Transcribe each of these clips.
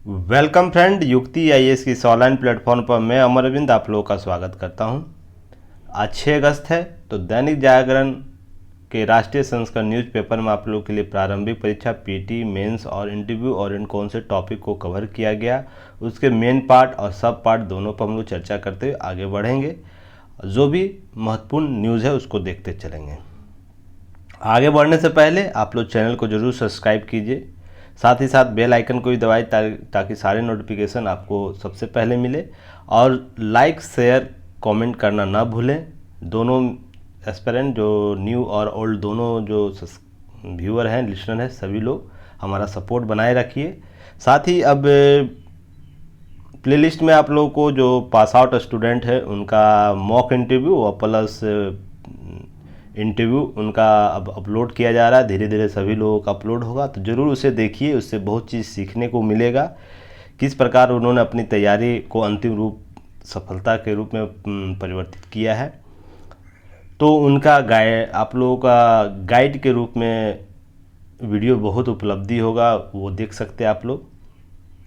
Welcome friend, युक्ति IAS की इस ऑनलाइन प्लेटफॉर्म पर मैं अमर अरविंद आप लोगों का स्वागत करता हूं। आज 6 अगस्त है तो दैनिक जागरण के राष्ट्रीय संस्करण न्यूज़पेपर में आप लोगों के लिए प्रारंभिक परीक्षा पीटी मेंस और इंटरव्यू और इन कौन से टॉपिक को कवर किया गया, उसके मेन पार्ट और सब पार्ट दोनों पर हम लोग चर्चा करते हुए आगे बढ़ेंगे। जो भी महत्वपूर्ण न्यूज़ है उसको देखते चलेंगे। आगे बढ़ने से पहले आप लोग चैनल को जरूर सब्सक्राइब कीजिए, साथ ही साथ बेल आइकन को भी दबाएं ताकि सारे नोटिफिकेशन आपको सबसे पहले मिले, और लाइक शेयर कमेंट करना ना भूलें। दोनों एस्पिरेंट जो न्यू और ओल्ड दोनों जो व्यूअर हैं, लिसनर हैं, सभी लोग हमारा सपोर्ट बनाए रखिए। साथ ही अब प्लेलिस्ट में आप लोगों को जो पास आउट स्टूडेंट है उनका मॉक इंटरव्यू और प्लस इंटरव्यू उनका अब अपलोड किया जा रहा है। धीरे धीरे सभी लोगों का अपलोड होगा तो ज़रूर उसे देखिए, उससे बहुत चीज़ सीखने को मिलेगा। किस प्रकार उन्होंने अपनी तैयारी को अंतिम रूप सफलता के रूप में परिवर्तित किया है, तो उनका आप लोगों का गाइड के रूप में वीडियो बहुत उपलब्धि होगा, वो देख सकते हैं आप लोग।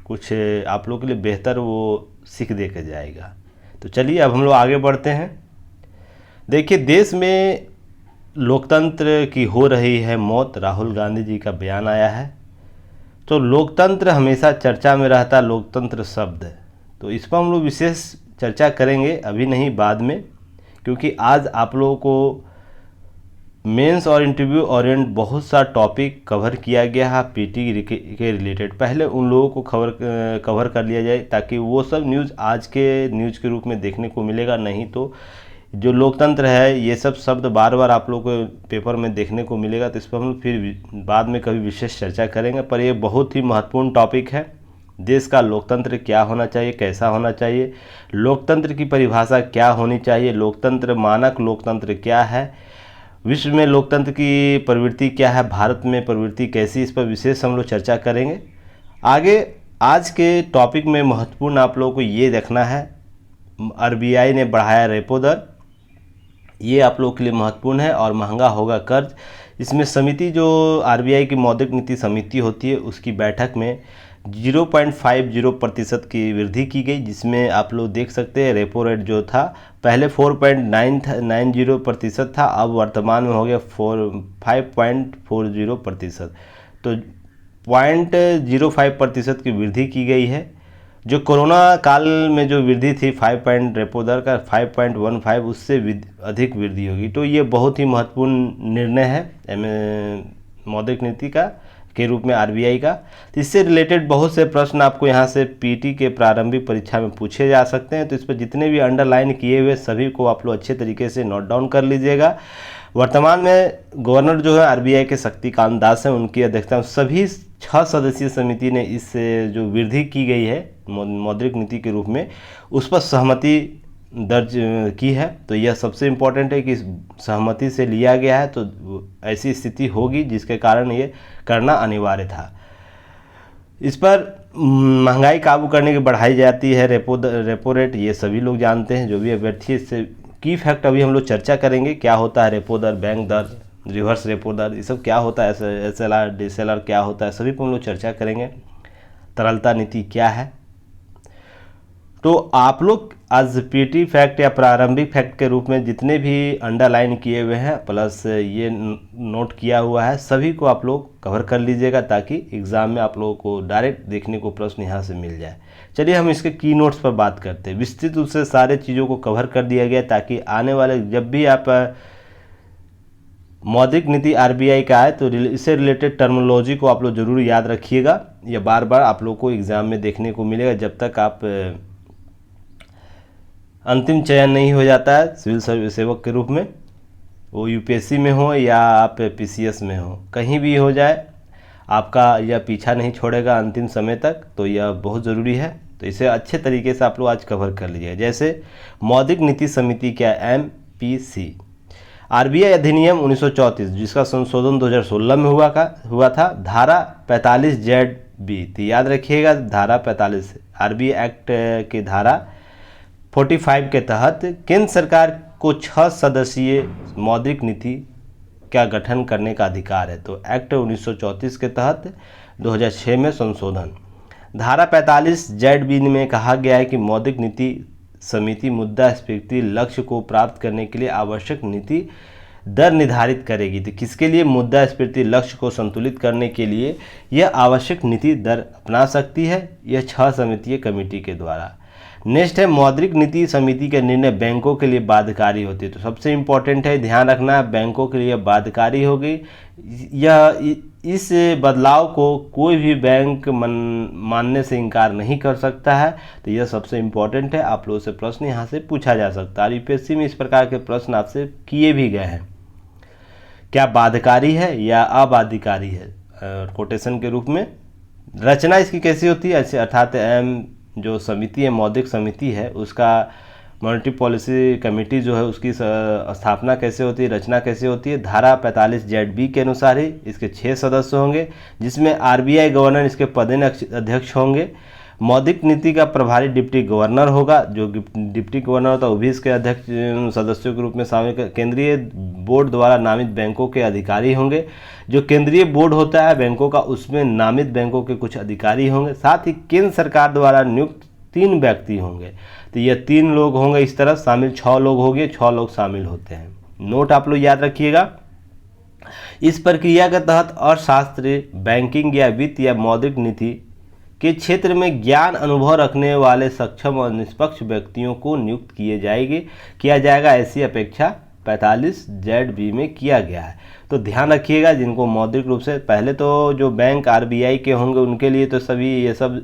कुछ आप लोगों के लिए बेहतर वो सीख दे के जाएगा। तो चलिए अब हम लोग आगे बढ़ते हैं। देखिए, देश में लोकतंत्र की हो रही है मौत, राहुल गांधी जी का बयान आया है। तो लोकतंत्र हमेशा चर्चा में रहता, लोकतंत्र शब्द, तो इस पर हम लोग विशेष चर्चा करेंगे, अभी नहीं बाद में, क्योंकि आज आप लोगों को मेंस और इंटरव्यू ओरिएंट बहुत सा टॉपिक कवर किया गया है पीटी के रिलेटेड। पहले उन लोगों को कवर कर लिया जाए ताकि वो सब न्यूज़ आज के न्यूज़ के रूप में देखने को मिलेगा। नहीं तो जो लोकतंत्र है ये सब शब्द बार बार आप लोगों को पेपर में देखने को मिलेगा, तो इस पर हम फिर बाद में कभी विशेष चर्चा करेंगे। पर ये बहुत ही महत्वपूर्ण टॉपिक है। देश का लोकतंत्र क्या होना चाहिए, कैसा होना चाहिए, लोकतंत्र की परिभाषा क्या होनी चाहिए, लोकतंत्र मानक लोकतंत्र क्या है, विश्व में लोकतंत्र की प्रवृत्ति क्या है, भारत में प्रवृत्ति कैसी, इस पर विशेष हम लोग चर्चा करेंगे। आगे आज के टॉपिक में महत्वपूर्ण आप लोगों को ये देखना है, आरबीआई ने बढ़ाया रेपो दर, ये आप लोगों के लिए महत्वपूर्ण है, और महंगा होगा कर्ज। इसमें समिति जो आरबीआई की मौद्रिक नीति समिति होती है उसकी बैठक में 0.50% की वृद्धि की गई, जिसमें आप लोग देख सकते हैं रेपो रेट जो था पहले 4.90% था, अब वर्तमान में हो गया 5.40%। तो 0.05% की वृद्धि की गई है। जो कोरोना काल में जो वृद्धि थी 5 रेपो दर का 5.15, उससे अधिक वृद्धि होगी। तो ये बहुत ही महत्वपूर्ण निर्णय है मौद्रिक नीति का के रूप में आरबीआई का। तो इससे रिलेटेड बहुत से प्रश्न आपको यहाँ से पीटी के प्रारंभिक परीक्षा में पूछे जा सकते हैं। तो इस पर जितने भी अंडरलाइन किए हुए सभी को आप लोग अच्छे तरीके से नोट डाउन कर लीजिएगा। वर्तमान में गवर्नर जो है आरबीआई के शक्तिकांत दास हैं, उनकी अध्यक्षता में सभी 6 सदस्यीय समिति ने इस जो वृद्धि की गई है मौद्रिक नीति के रूप में उस पर सहमति दर्ज की है। तो यह सबसे इम्पोर्टेंट है कि सहमति से लिया गया है, तो ऐसी स्थिति होगी जिसके कारण ये करना अनिवार्य था। इस पर महंगाई काबू करने की बढ़ाई जाती है रेपो रेट, ये सभी लोग जानते हैं। जो भी अभ्यर्थी इससे की फैक्ट अभी हम लोग चर्चा करेंगे, क्या होता है रेपो दर, बैंक दर, रिवर्स रेपो दर, ये सब क्या होता है, एसएलआर डीएसएलआर क्या होता है, सभी पर हम लोग चर्चा करेंगे। तरलता नीति क्या है। तो आप लोग आज पीटी फैक्ट या प्रारंभिक फैक्ट के रूप में जितने भी अंडरलाइन किए हुए हैं प्लस ये नोट किया हुआ है सभी को आप लोग कवर कर लीजिएगा, ताकि एग्ज़ाम में आप लोगों को डायरेक्ट देखने को प्रश्न यहाँ से मिल जाए। चलिए हम इसके की नोट्स पर बात करते हैं। विस्तृत रूप से सारे चीज़ों को कवर कर दिया गया ताकि आने वाले जब भी आप मौद्रिक नीति आरबीआई का है तो इससे रिलेटेड टर्मिनोलॉजी को आप लोग ज़रूर याद रखिएगा। यह बार बार आप लोग को एग्ज़ाम में देखने को मिलेगा जब तक आप अंतिम चयन नहीं हो जाता है सिविल सर्विस सेवक के रूप में, वो यूपीएससी में हो या आप पीसीएस में हो, कहीं भी हो जाए आपका यह पीछा नहीं छोड़ेगा अंतिम समय तक। तो यह बहुत ज़रूरी है, तो इसे अच्छे तरीके से आप लोग आज कवर कर लीजिएगा। जैसे मौद्रिक नीति समिति क्या, एमपीसी, आरबीआई अधिनियम 1934 जिसका संशोधन 2016 में हुआ था, धारा 45ZB, तो याद रखिएगा धारा 45 आरबीआई एक्ट की धारा 45 के तहत केंद्र सरकार को 6 सदस्यीय मौद्रिक नीति का गठन करने का अधिकार है। तो एक्ट 1934 के तहत 2006 में संशोधन, धारा 45 ZB में कहा गया है कि मौद्रिक नीति समिति मुद्रास्फीति लक्ष्य को प्राप्त करने के लिए आवश्यक नीति दर निर्धारित करेगी। तो किसके लिए? मुद्रास्फीति लक्ष्य को संतुलित करने के लिए यह आवश्यक नीति दर अपना सकती है, यह 6 समितीय कमेटी के द्वारा। नेक्स्ट है, मौद्रिक नीति समिति के निर्णय बैंकों के लिए बाध्यकारी होती है। तो सबसे इम्पोर्टेंट है, ध्यान रखना, बैंकों के लिए बाध्यकारी होगी। यह इस बदलाव को कोई भी बैंक मानने से इनकार नहीं कर सकता है। तो यह सबसे इम्पोर्टेंट है, आप लोगों से प्रश्न यहाँ से पूछा जा सकता है और यूपीएससी में इस प्रकार के प्रश्न आपसे किए भी गए हैं। क्या बाध्यकारी है या अबाध्यकारी है, कोटेशन के रूप में। रचना इसकी कैसी होती है, ऐसे अर्थात जो समिति है, मौद्रिक समिति है, उसका मॉनेटरी पॉलिसी कमेटी जो है उसकी स्थापना कैसे होती है, रचना कैसे होती है। धारा 45 ZB के अनुसार ही इसके 6 सदस्य होंगे, जिसमें RBI गवर्नर इसके पदेन अध्यक्ष होंगे। मौद्रिक नीति का प्रभारी डिप्टी गवर्नर होगा, जो डिप्टी गवर्नर होता है वो भी इसके अध्यक्ष सदस्यों के रूप में शामिल। केंद्रीय बोर्ड द्वारा नामित बैंकों के अधिकारी होंगे। जो केंद्रीय बोर्ड होता है बैंकों का, उसमें नामित बैंकों के कुछ अधिकारी होंगे। साथ ही केंद्र सरकार द्वारा नियुक्त 3 व्यक्ति होंगे। तो ये 3 लोग होंगे इस तरह शामिल, 6 लोग हो गए, 6 लोग शामिल होते हैं। नोट आप लोग याद रखिएगा। इस प्रक्रिया के तहत अर्थशास्त्र, बैंकिंग या वित्त या मौद्रिक नीति के क्षेत्र में ज्ञान अनुभव रखने वाले सक्षम और निष्पक्ष व्यक्तियों को नियुक्त किया जाएगा, ऐसी अपेक्षा 45 ZB में किया गया है। तो ध्यान रखिएगा, जिनको मौद्रिक रूप से, पहले तो जो बैंक RBI के होंगे उनके लिए तो सभी ये सब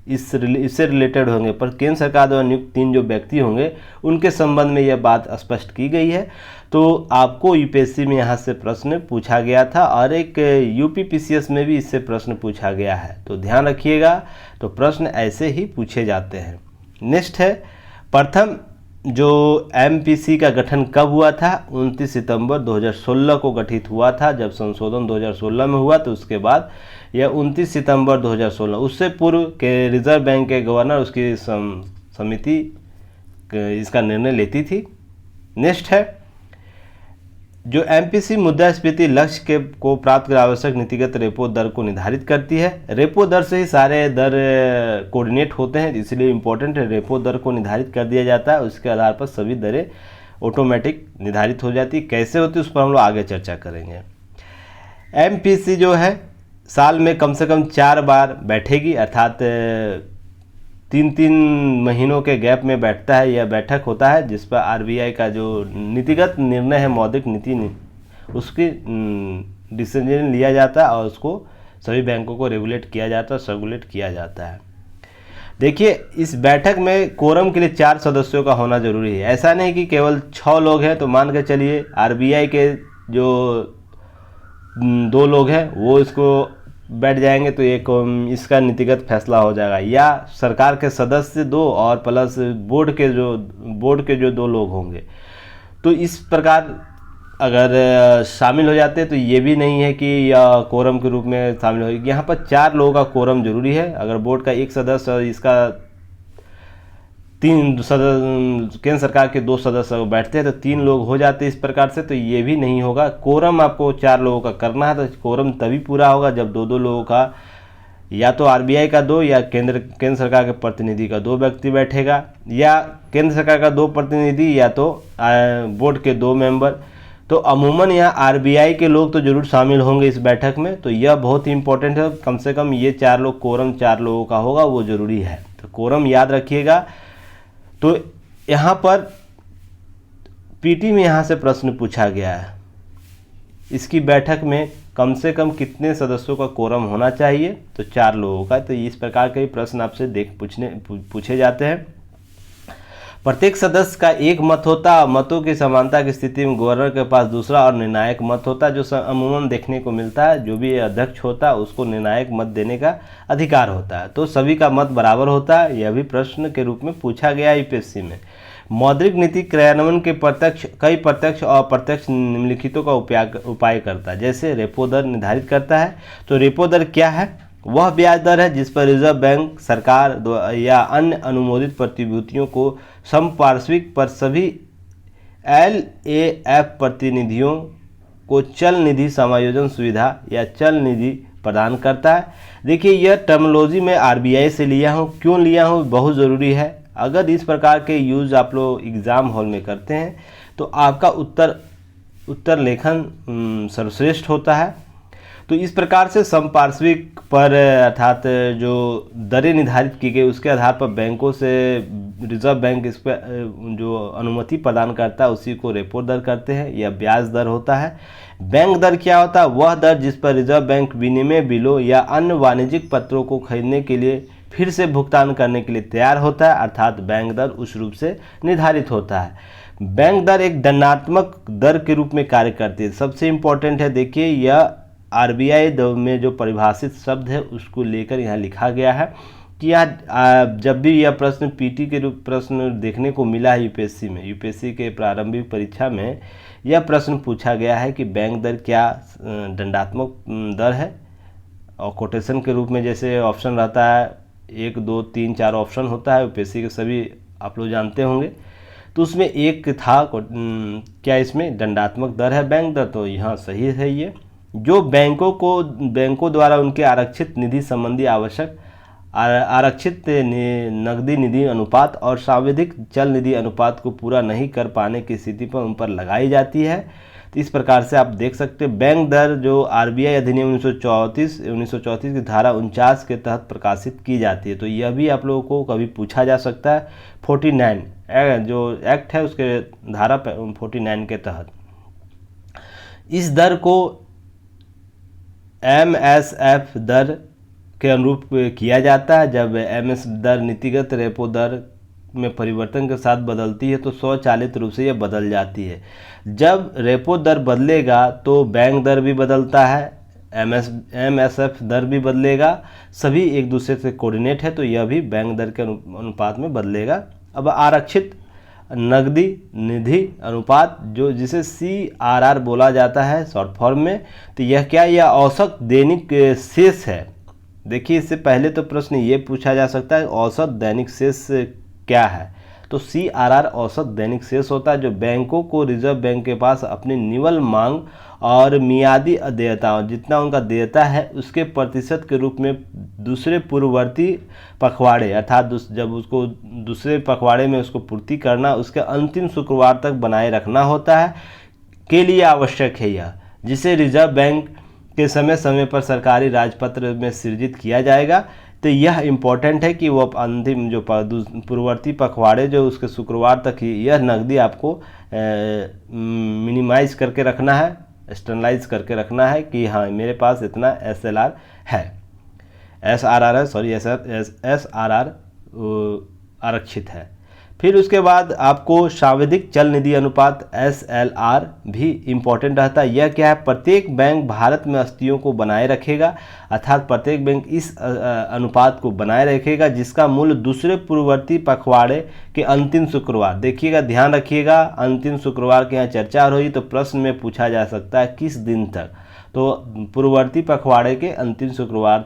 इससे रिलेटेड होंगे, पर केंद्र सरकार द्वारा नियुक्त 3 जो व्यक्ति होंगे उनके संबंध में यह बात स्पष्ट की गई है। तो आपको यूपीएससी में यहाँ से प्रश्न पूछा गया था और एक UPPCS में भी इससे प्रश्न पूछा गया है, तो ध्यान रखिएगा। तो प्रश्न ऐसे ही पूछे जाते हैं। नेक्स्ट है, प्रथम जो MPC का गठन कब हुआ था? 29 सितंबर 2016 को गठित हुआ था। जब संशोधन 2016 में हुआ तो उसके बाद यह 29 सितंबर 2016, उससे पूर्व के रिजर्व बैंक के गवर्नर उसकी समिति इसका निर्णय लेती थी। नेक्स्ट है, जो MPC मुद्रास्फीति लक्ष्य को प्राप्त कर आवश्यक नीतिगत रेपो दर को निर्धारित करती है। रेपो दर से ही सारे दर कोऑर्डिनेट होते हैं, इसलिए इम्पोर्टेंट है, रेपो दर को निर्धारित कर दिया जाता है। उसके आधार पर सभी दरें ऑटोमेटिक निर्धारित हो जाती। कैसे होती है उस पर हम लोग आगे चर्चा करेंगे। MPC जो है साल में कम से कम 4 बार बैठेगी, अर्थात 3-3 महीनों के गैप में बैठता है। यह बैठक होता है जिस पर RBI का जो नीतिगत निर्णय है, मौद्रिक नीति उसकी डिसीजन लिया जाता है और उसको सभी बैंकों को रेगुलेट किया जाता है, सर्कुलेट किया जाता है। देखिए, इस बैठक में कोरम के लिए 4 सदस्यों का होना जरूरी है। ऐसा नहीं कि केवल 6 लोग हैं तो मान के चलिए RBI के जो 2 लोग हैं वो इसको बैठ जाएंगे तो एक इसका नीतिगत फैसला हो जाएगा, या सरकार के सदस्य 2 और प्लस बोर्ड के जो 2 लोग होंगे। तो इस प्रकार अगर शामिल हो जाते हैं तो ये भी नहीं है कि या कोरम के रूप में शामिल हो। यहाँ पर 4 लोगों का कोरम जरूरी है। अगर बोर्ड का 1 सदस्य और इसका 3 सदस्य, केंद्र सरकार के 2 सदस्य बैठते हैं तो 3 लोग हो जाते हैं इस प्रकार से, तो ये भी नहीं होगा। कोरम आपको 4 लोगों का करना है, तो कोरम तभी पूरा होगा जब 2-2 लोगों का, या तो RBI का 2 या केंद्र सरकार के प्रतिनिधि का 2 व्यक्ति बैठेगा, या केंद्र सरकार का 2 प्रतिनिधि या तो बोर्ड के 2 मेंबर। तो अमूमन यहाँ RBI के लोग तो जरूर शामिल होंगे इस बैठक में, तो यह बहुत ही इंपॉर्टेंट है। कम से कम ये 4 लोग, कोरम 4 लोगों का होगा, वो जरूरी है। तो कोरम याद रखिएगा। तो यहाँ पर PT में यहाँ से प्रश्न पूछा गया है, इसकी बैठक में कम से कम कितने सदस्यों का कोरम होना चाहिए? तो 4 लोगों का। तो इस प्रकार के प्रश्न आपसे पूछे जाते हैं। प्रत्येक सदस्य का एक मत होता है। मतों की समानता की स्थिति में गवर्नर के पास दूसरा और निर्णायक मत होता है, जो अमूमन देखने को मिलता है। जो भी अध्यक्ष होता है उसको निर्णायक मत देने का अधिकार होता है। तो सभी का मत बराबर होता है। यह भी प्रश्न के रूप में पूछा गया है यूपीएससी में। मौद्रिक नीति क्रियान्वयन के कई प्रत्यक्ष और अप्रत्यक्ष निम्नलिखितों का उपाय करता है। जैसे रेपो दर निर्धारित करता है। तो रेपो दर क्या है? वह ब्याज दर है जिस पर रिजर्व बैंक, सरकार या अन्य अनुमोदित प्रतिभूतियोयों को समपार्श्विक पर सभी LAF प्रतिनिधियों को चल निधि समायोजन सुविधा या चल निधि प्रदान करता है। देखिए यह टर्मिनोलॉजी मैं आरबीआई से लिया हूँ, क्यों लिया हूँ बहुत ज़रूरी है। अगर इस प्रकार के यूज़ आप लोग एग्ज़ाम हॉल में करते हैं तो आपका उत्तर लेखन सर्वश्रेष्ठ होता है। तो इस प्रकार से समपार्श्विक पर अर्थात जो दरें निर्धारित की गई उसके आधार पर बैंकों से रिजर्व बैंक इस पर जो अनुमति प्रदान करता है उसी को रेपो दर करते हैं। यह ब्याज दर होता है। बैंक दर क्या होता है? वह दर जिस पर रिजर्व बैंक विनिमय बिलों या अन्य वाणिज्यिक पत्रों को खरीदने के लिए फिर से भुगतान करने के लिए तैयार होता है, अर्थात बैंक दर उस रूप से निर्धारित होता है। बैंक दर एक दंडात्मक दर के रूप में कार्य करती है। सबसे इम्पोर्टेंट है, देखिए यह आरबीआई में जो परिभाषित शब्द है उसको लेकर यहाँ लिखा गया है कि जब भी यह प्रश्न पीटी के रूप प्रश्न देखने को मिला है यूपीएससी में, यूपीएससी के प्रारंभिक परीक्षा में यह प्रश्न पूछा गया है कि बैंक दर क्या दंडात्मक दर है। और कोटेशन के रूप में जैसे ऑप्शन रहता है 1 2 3 4 ऑप्शन होता है, यूपीएससी के सभी आप लोग जानते होंगे। तो उसमें एक था क्या इसमें दंडात्मक दर है बैंक दर, तो यहाँ सही है। ये जो बैंकों द्वारा उनके आरक्षित निधि संबंधी आवश्यक आरक्षित नकदी निधि अनुपात और सांविधिक चल निधि अनुपात को पूरा नहीं कर पाने की स्थिति पर उन पर लगाई जाती है। तो इस प्रकार से आप देख सकते हैं बैंक दर जो आरबीआई अधिनियम 1934 की धारा 49 के तहत प्रकाशित की जाती है। तो यह भी आप लोगों को कभी पूछा जा सकता है। 49 जो एक्ट है उसके धारा 49 के तहत इस दर को एमएसएफ दर के अनुरूप किया जाता है। जब एमएस दर नीतिगत रेपो दर में परिवर्तन के साथ बदलती है तो स्वचालित रूप से यह बदल जाती है। जब रेपो दर बदलेगा तो बैंक दर भी बदलता है, एमएसएफ दर भी बदलेगा, सभी एक दूसरे से कोऑर्डिनेट है, तो यह भी बैंक दर के अनुपात में बदलेगा। अब आरक्षित नकदी निधि अनुपात जो जिसे CRR बोला जाता है शॉर्ट फॉर्म में, तो यह क्या, यह औसत दैनिक शेष है। देखिए इससे पहले तो प्रश्न ये पूछा जा सकता है औसत दैनिक शेष क्या है, तो CRR औसत दैनिक शेष होता है जो बैंकों को रिजर्व बैंक के पास अपनी निवल मांग और मियादी देयताओं जितना उनका देयता है उसके प्रतिशत के रूप में दूसरे पूर्ववर्ती पखवाड़े अर्थात जब उसको दूसरे पखवाड़े में उसको पूर्ति करना उसके अंतिम शुक्रवार तक बनाए रखना होता है के लिए आवश्यक है यह, जिसे रिजर्व बैंक के समय समय पर सरकारी राजपत्र में सृजित किया जाएगा। तो यह इम्पोर्टेंट है कि वो अंतिम जो पूर्ववर्ती पखवाड़े जो उसके शुक्रवार तक ही यह नकदी आपको मिनिमाइज करके रखना है, एक्सटर्नलाइज करके रखना है कि हाँ मेरे पास इतना SLR है, SRR है, सॉरी SRR आरक्षित है। फिर उसके बाद आपको सांविधिक चल निधि अनुपात SLR भी इम्पोर्टेंट रहता है। यह क्या है, प्रत्येक बैंक भारत में अस्थियों को बनाए रखेगा, अर्थात प्रत्येक बैंक इस अनुपात को बनाए रखेगा जिसका मूल्य दूसरे पूर्ववर्ती पखवाड़े के अंतिम शुक्रवार, देखिएगा ध्यान रखिएगा अंतिम शुक्रवार के यहाँ चर्चा रही तो प्रश्न में पूछा जा सकता है किस दिन तक, तो पूर्ववर्ती पखवाड़े के अंतिम शुक्रवार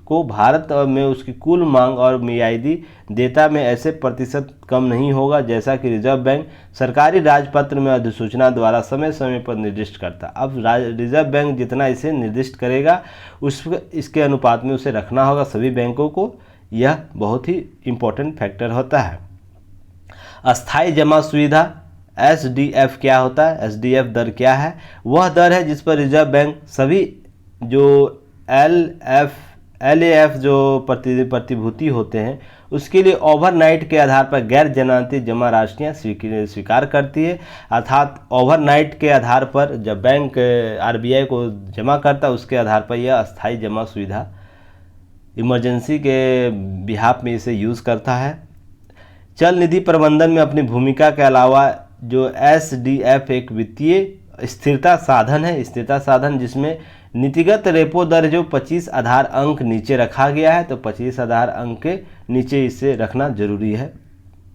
को भारत में उसकी कुल मांग और मियादी देयता में ऐसे प्रतिशत कम नहीं होगा जैसा कि रिजर्व बैंक सरकारी राजपत्र में अधिसूचना द्वारा समय समय पर निर्दिष्ट करता। अब रिजर्व बैंक जितना इसे निर्दिष्ट करेगा इसके अनुपात में उसे रखना होगा सभी बैंकों को, यह बहुत ही इम्पोर्टेंट फैक्टर होता है। अस्थायी जमा सुविधा SDF क्या होता है, SDF दर क्या है, वह दर है जिस पर रिजर्व बैंक सभी जो LAF जो प्रतिभूति होते हैं उसके लिए ओवरनाइट के आधार पर गैर जमानती जमा राशियाँ स्वीकार करती है। अर्थात ओवरनाइट के आधार पर जब बैंक RBI को जमा करता है उसके आधार पर यह अस्थायी जमा सुविधा इमरजेंसी के बिहाफ में इसे यूज़ करता है। चल निधि प्रबंधन में अपनी भूमिका के अलावा जो SDF एक वित्तीय स्थिरता साधन है, स्थिरता साधन जिसमें नीतिगत रेपो दर जो 25 आधार अंक नीचे रखा गया है, तो 25 आधार अंक के नीचे इसे रखना जरूरी है।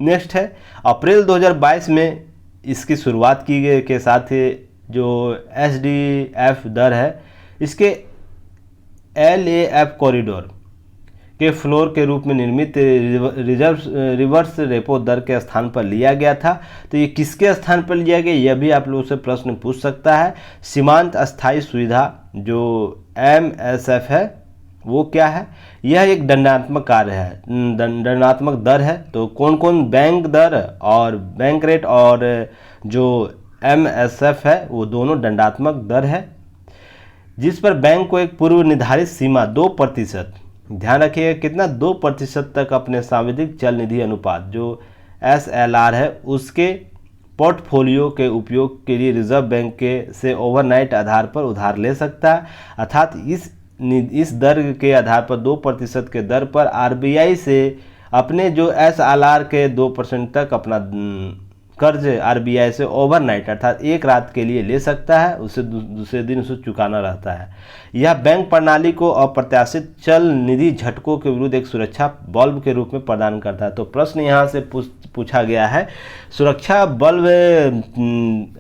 नेक्स्ट है अप्रैल 2022 में इसकी शुरुआत की गई के साथ जो SDF दर है इसके LAF कॉरिडोर के फ्लोर के रूप में निर्मित रिवर्स रेपो दर के स्थान पर लिया गया था। तो ये किसके स्थान पर लिया गया, यह भी आप लोगों से प्रश्न पूछ सकता है। सीमांत अस्थायी सुविधा जो MSF है वो क्या है? यह एक दंडात्मक कार्य है, दंडात्मक दर है। तो कौन कौन? बैंक दर और बैंक रेट और जो MSF है वो दोनों दंडात्मक दर है, जिस पर बैंक को एक पूर्व निर्धारित सीमा 2%, ध्यान रखिएगा कितना, 2% तक अपने सांविधिक चल निधि अनुपात जो SLR है उसके पोर्टफोलियो के उपयोग के लिए रिजर्व बैंक के से ओवरनाइट आधार पर उधार ले सकता है। अर्थात इस दर के आधार पर 2% के दर पर RBI से अपने जो SLR के 2% तक अपना कर्ज RBI से ओवरनाइट अर्थात एक रात के लिए ले सकता है, उसे दूसरे दिन उसे चुकाना रहता है। यह बैंक प्रणाली को अप्रत्याशित चल निधि झटकों के विरुद्ध एक सुरक्षा बल्ब के रूप में प्रदान करता है। तो प्रश्न यहाँ से पूछा गया है, सुरक्षा बल्ब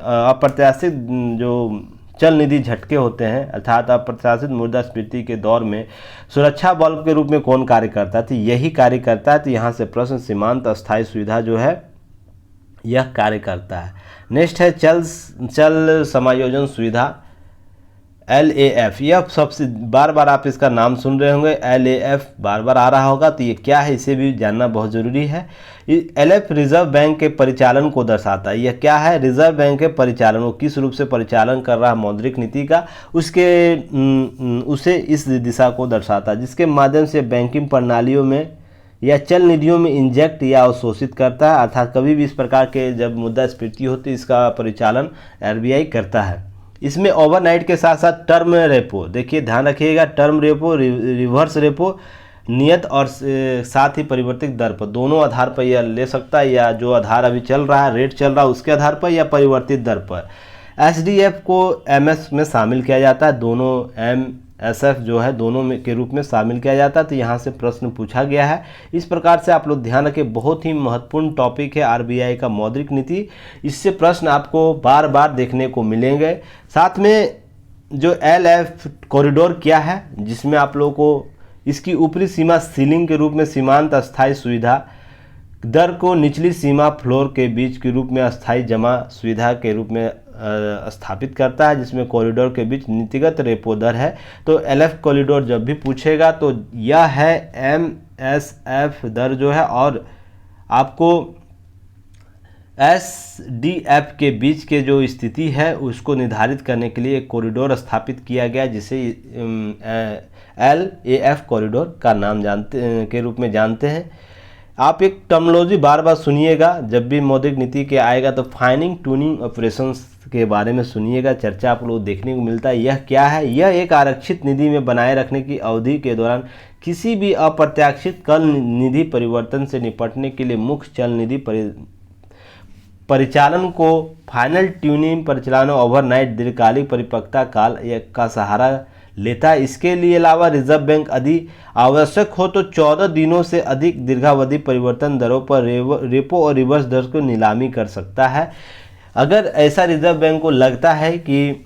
अप्रत्याशित जो चल निधि झटके होते हैं अर्थात अप्रत्याशित मुद्रास्फीति के दौर में सुरक्षा बल्ब के रूप में कौन कार्य करता है? तो यही कार्य करता है। तो यहाँ से प्रश्न सीमांत अस्थायी सुविधा जो है यह कार्य करता है। नेक्स्ट है चल समायोजन सुविधा LAF। यह सबसे बार बार आप इसका नाम सुन रहे होंगे, LAF बार बार आ रहा होगा। तो ये क्या है इसे भी जानना बहुत ज़रूरी है। LF रिजर्व बैंक के परिचालन को दर्शाता है। यह क्या है? रिजर्व बैंक के परिचालन को किस रूप से परिचालन कर रहा है मौद्रिक नीति का, उसे इस दिशा को दर्शाता है, जिसके माध्यम से बैंकिंग प्रणालियों में या चल निधियों में इंजेक्ट या अवशोषित करता है। अर्थात कभी भी इस प्रकार के जब मुद्रास्फीति होती है इसका परिचालन RBI करता है। इसमें ओवरनाइट के साथ साथ टर्म रेपो, देखिए ध्यान रखिएगा, टर्म रेपो, रिवर्स रेपो, नियत और साथ ही परिवर्तित दर पर दोनों आधार पर यह ले सकता है, या जो आधार अभी चल रहा है, रेट चल रहा है उसके आधार पर, या परिवर्तित दर पर। SDF को MS में शामिल किया जाता है, दोनों MSF जो है दोनों में के रूप में शामिल किया जाता है। तो यहाँ से प्रश्न पूछा गया है। इस प्रकार से आप लोग ध्यान रखें, बहुत ही महत्वपूर्ण टॉपिक है RBI का मौद्रिक नीति। इससे प्रश्न आपको बार बार देखने को मिलेंगे। साथ में जो LF कॉरिडोर क्या है, जिसमें आप लोगों को इसकी ऊपरी सीमा सीलिंग के रूप में सीमांत अस्थायी सुविधा दर को निचली सीमा फ्लोर के बीच के रूप में अस्थायी जमा सुविधा के रूप में स्थापित करता है, जिसमें कॉरिडोर के बीच नीतिगत रेपो दर है। तो LF कॉरिडोर जब भी पूछेगा तो यह है MSF दर जो है, और आपको SDF के बीच के जो स्थिति है उसको निर्धारित करने के लिए एक कॉरिडोर स्थापित किया गया, जिसे LAF कॉरिडोर का नाम के रूप में जानते हैं। आप एक टर्मिनोलॉजी बार बार सुनिएगा, जब भी मौद्रिक नीति के आएगा तो फाइनिंग ट्यूनिंग ऑपरेशंस के बारे में सुनिएगा, चर्चा आप लोग देखने को मिलता है। यह क्या है? यह एक आरक्षित निधि में बनाए रखने की अवधि के दौरान किसी भी अप्रत्याशित चल निधि परिवर्तन से निपटने के लिए मुख्य चल निधि परिचालन को फाइनल ट्यूनिंग परिचालन ओवरनाइट दीर्घकालिक परिपक्वता काल का सहारा लेता है। इसके लिए अलावा रिजर्व बैंक यदि आवश्यक हो तो 14 दिनों से अधिक दीर्घावधि परिवर्तन दरों पर रेपो और रिवर्स दर को नीलामी कर सकता है। अगर ऐसा रिजर्व बैंक को लगता है कि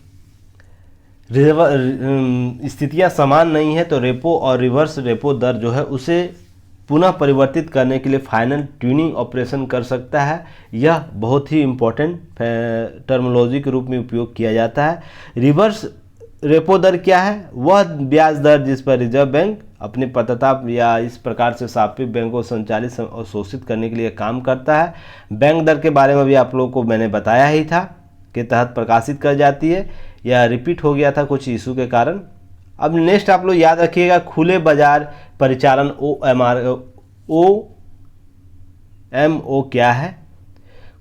स्थितियां समान नहीं है तो रेपो और रिवर्स रेपो दर जो है उसे पुनः परिवर्तित करने के लिए फाइनल ट्यूनिंग ऑपरेशन कर सकता है। यह बहुत ही इम्पोर्टेंट टर्मिनोलॉजी के रूप में उपयोग किया जाता है। रिवर्स रेपो दर क्या है? वह ब्याज दर जिस पर रिजर्व बैंक अपने पात्रता या इस प्रकार से सापेक्ष बैंकों को संचालित और शोषित करने के लिए काम करता है। बैंक दर के बारे में भी आप लोगों को मैंने बताया ही था के तहत प्रकाशित कर जाती है, या रिपीट हो गया था कुछ इशू के कारण। अब नेक्स्ट आप लोग याद रखिएगा, खुले बाजार परिचालन OMO क्या है?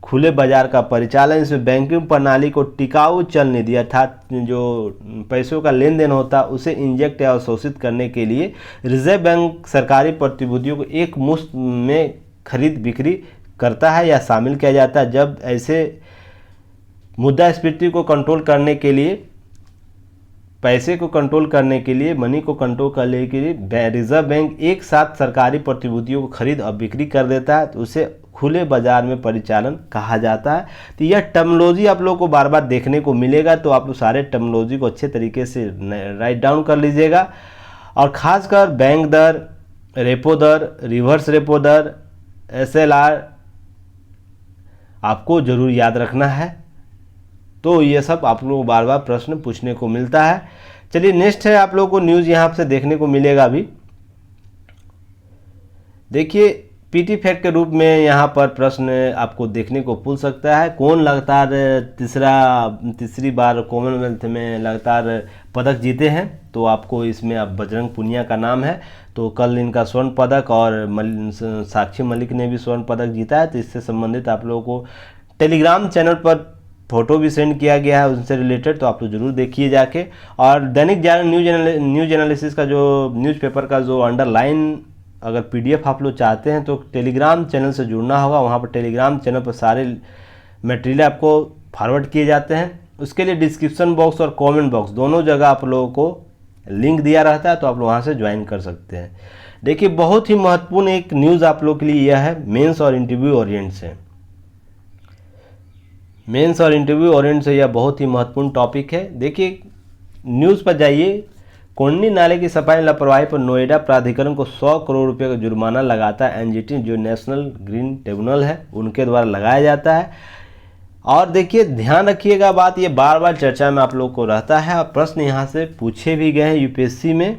खुले बाजार का परिचालन, इसमें बैंकिंग प्रणाली को टिकाऊ चल निधि अर्थात जो पैसों का लेन देन होता है उसे इंजेक्ट या अवशोषित करने के लिए रिजर्व बैंक सरकारी प्रतिभूतियों को एक मुश्त में खरीद बिक्री करता है या शामिल किया जाता है। जब ऐसे मुद्रास्फीति को कंट्रोल करने के लिए, पैसे को कंट्रोल करने के लिए, मनी को कंट्रोल करने के लिए रिजर्व बैंक एक साथ सरकारी प्रतिभूतियों को खरीद और बिक्री कर देता है, तो उसे खुले बाजार में परिचालन कहा जाता है। तो यह टर्मिनोलॉजी आप लोगों को बार बार देखने को मिलेगा, तो आप लोग सारे टर्मिनोलॉजी को अच्छे तरीके से राइट डाउन कर लीजिएगा। और ख़ासकर बैंक दर, रेपो दर, रिवर्स रेपो दर, SLR आपको ज़रूर याद रखना है। तो ये सब आप लोगों को बार बार प्रश्न पूछने को मिलता है। चलिए नेक्स्ट है, आप लोगों को न्यूज़ यहाँ से देखने को मिलेगा अभी। देखिए पीटी फैक्ट के रूप में यहाँ पर प्रश्न आपको देखने को पूछ सकता है, कौन लगातार तीसरी बार कॉमनवेल्थ में लगातार पदक जीते हैं। तो आपको इसमें अब बजरंग पुनिया का नाम है। तो कल इनका स्वर्ण पदक और साक्षी मलिक ने भी स्वर्ण पदक जीता है। तो इससे संबंधित आप लोगों को टेलीग्राम चैनल पर फोटो भी सेंड किया गया है उनसे रिलेटेड, तो आप लोग जरूर देखिए जाके। और दैनिक जागरण न्यूज एनालिसिस का जो न्यूज़पेपर का जो अंडरलाइन अगर पीडीएफ आप लोग चाहते हैं तो टेलीग्राम चैनल से जुड़ना होगा। वहाँ पर टेलीग्राम चैनल पर सारे मटेरियल आपको फॉरवर्ड किए जाते हैं। उसके लिए डिस्क्रिप्शन बॉक्स और कमेंट बॉक्स दोनों जगह आप लोगों को लिंक दिया रहता है, तो आप लोग वहाँ से ज्वाइन कर सकते हैं। देखिए बहुत ही महत्वपूर्ण एक न्यूज़ आप लोग के लिए यह है, मेंस और इंटरव्यू ओरिएंट से। मेंस और इंटरव्यू ओरिएंट से यह बहुत ही महत्वपूर्ण टॉपिक है। देखिए न्यूज़ पर जाइए, कोन्नी नाले की सफाई लापरवाही पर नोएडा प्राधिकरण को 100 करोड़ रुपए का जुर्माना लगाता है एनजीटी, जो नेशनल ग्रीन ट्रिब्यूनल है उनके द्वारा लगाया जाता है। और देखिए ध्यान रखिएगा बात, ये बार बार चर्चा में आप लोग को रहता है और प्रश्न यहाँ से पूछे भी गए हैं यूपीएससी में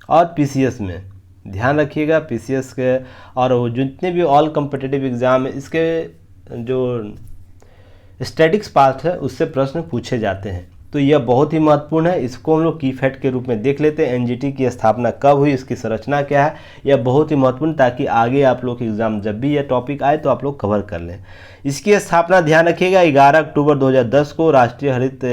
और पीसीएस में। ध्यान रखिएगा पीसीएस के और वो जितने भी ऑल कम्पिटिटिव एग्ज़ाम है इसके जो स्टैटिक्स पार्ट है उससे प्रश्न पूछे जाते हैं। तो यह बहुत ही महत्वपूर्ण है, इसको हम लोग की फैक्ट के रूप में देख लेते हैं। एनजीटी की स्थापना कब हुई, इसकी संरचना क्या है, यह बहुत ही महत्वपूर्ण, ताकि आगे आप लोग के एग्जाम जब भी यह टॉपिक आए तो आप लोग कवर कर लें। इसकी स्थापना ध्यान रखिएगा 11 अक्टूबर 2010 को राष्ट्रीय हरित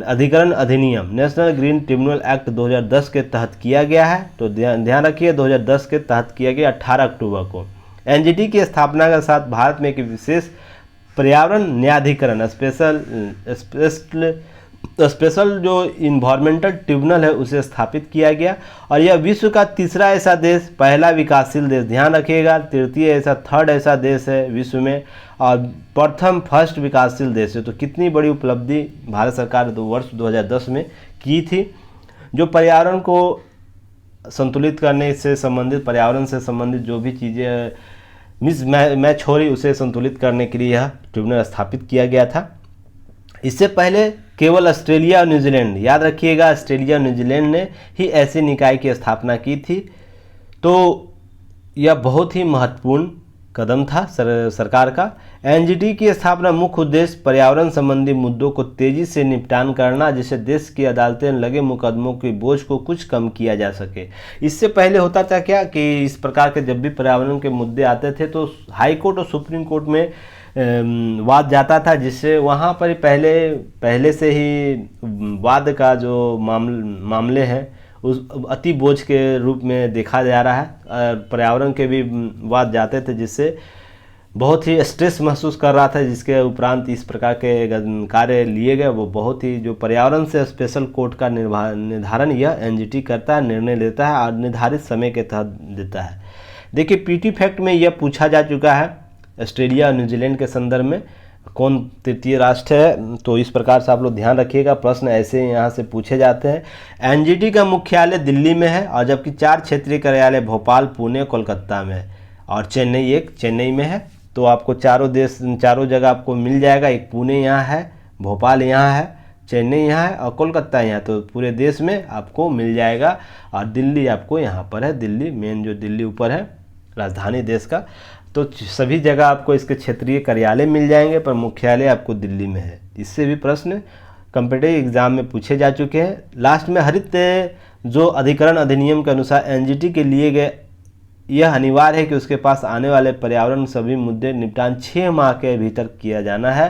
अधिकरण अधिनियम नेशनल ग्रीन ट्रिब्यूनल एक्ट 2010 के तहत किया गया है। तो ध्यान रखिए 2010 के तहत किया गया 18 अक्टूबर को। एनजीटी की स्थापना के साथ भारत में एक विशेष पर्यावरण न्यायाधिकरण स्पेशल जो इन्वायरमेंटल ट्रिब्यूनल है उसे स्थापित किया गया। और यह विश्व का तीसरा ऐसा देश, पहला विकासशील देश, ध्यान रखिएगा तृतीय ऐसा थर्ड ऐसा देश है विश्व में, और प्रथम फर्स्ट विकासशील देश है। तो कितनी बड़ी उपलब्धि भारत सरकार वर्ष 2010 में की थी। जो पर्यावरण को संतुलित करने से संबंधित, पर्यावरण से संबंधित जो भी चीज़ें मैच हो रही उसे संतुलित करने के लिए यह ट्रिब्यूनल स्थापित किया गया था। इससे पहले केवल ऑस्ट्रेलिया और न्यूजीलैंड, याद रखिएगा ऑस्ट्रेलिया और न्यूजीलैंड ने ही ऐसे निकाय की स्थापना की थी। तो यह बहुत ही महत्वपूर्ण कदम था सरकार का। एनजीटी की स्थापना मुख्य उद्देश्य पर्यावरण संबंधी मुद्दों को तेजी से निपटान करना, जिससे देश की अदालतें लगे मुकदमों के बोझ को कुछ कम किया जा सके। इससे पहले होता था क्या कि इस प्रकार के जब भी पर्यावरण के मुद्दे आते थे तो हाई कोर्ट और सुप्रीम कोर्ट में वाद जाता था, जिससे वहाँ पर पहले से ही वाद का जो मामले हैं उस अति बोझ के रूप में देखा जा रहा है। पर्यावरण के भी वाद जाते थे, जिससे बहुत ही स्ट्रेस महसूस कर रहा था, जिसके उपरांत इस प्रकार के कार्य लिए गए। वो बहुत ही जो पर्यावरण से स्पेशल कोर्ट का निर्धारण यह एनजीटी करता है, निर्णय लेता है और निर्धारित समय के तहत देता है। देखिए पीटी फैक्ट में यह पूछा जा चुका है ऑस्ट्रेलिया और न्यूजीलैंड के संदर्भ में कौन तृतीय राष्ट्र है। तो इस प्रकार से आप लोग ध्यान रखिएगा, प्रश्न ऐसे यहाँ से पूछे जाते हैं। एनजीटी का मुख्यालय दिल्ली में है, और जबकि 4 क्षेत्रीय कार्यालय भोपाल, पुणे, कोलकाता में है, और चेन्नई में है। तो आपको चारों जगह आपको मिल जाएगा। एक पुणे यहाँ है, भोपाल यहाँ है, चेन्नई यहाँ है और कोलकाता यहाँ। तो पूरे देश में आपको मिल जाएगा। और दिल्ली आपको यहाँ पर है, दिल्ली मेन जो दिल्ली ऊपर है राजधानी देश का। तो सभी जगह आपको इसके क्षेत्रीय कार्यालय मिल जाएंगे, पर मुख्यालय आपको दिल्ली में है। इससे भी प्रश्न कॉम्पिटिटिव एग्जाम में पूछे जा चुके हैं। लास्ट में हरित जो अधिकरण अधिनियम के अनुसार एनजीटी के लिए गए यह अनिवार्य है कि उसके पास आने वाले पर्यावरण सभी मुद्दे निपटान 6 माह के भीतर किया जाना है।